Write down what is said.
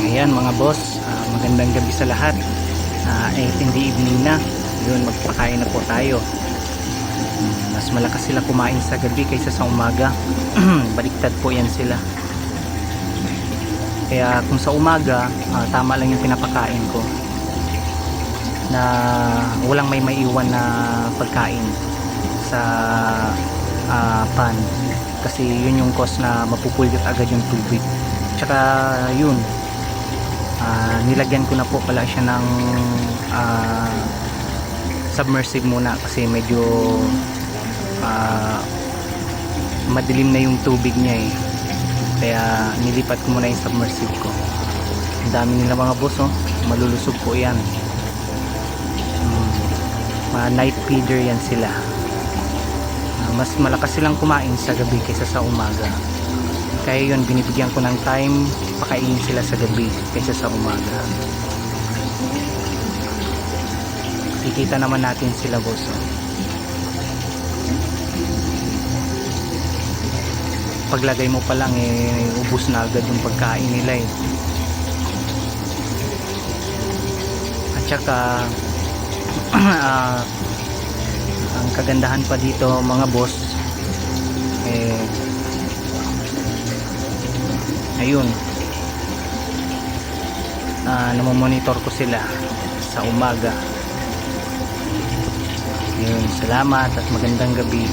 Ayan mga boss, magandang gabi sa lahat. 8 in the evening na. Yun, magpakain na po tayo. Mas malakas sila kumain sa gabi kaysa sa umaga. Baliktad po yan sila. Kaya kung sa umaga, tama lang yung pinapakain ko. Na walang may maiwan na pagkain sa pan. Kasi yun yung cause na mapupulot agad yung tubig. Tsaka yun, nilagyan ko na po pala siya ng submersive muna kasi medyo madilim na yung tubig niya eh. Kaya nilipat ko muna yung submersive ko. Ang dami nila mga boss, oh. Malulusog po yan. Mga night feeder yan sila. Mas malakas silang kumain sa gabi kaysa sa umaga. Kaya yun, binibigyan ko ng time pakainin sila sa gabi kaysa sa umaga. Kikita naman natin sila boss, oh. Paglagay mo pa lang eh, ubos na agad yung pagkain nila eh. At saka ang kagandahan pa dito mga boss eh, ayun, namomonitor ko sila sa umaga. Ayun, salamat at magandang gabi.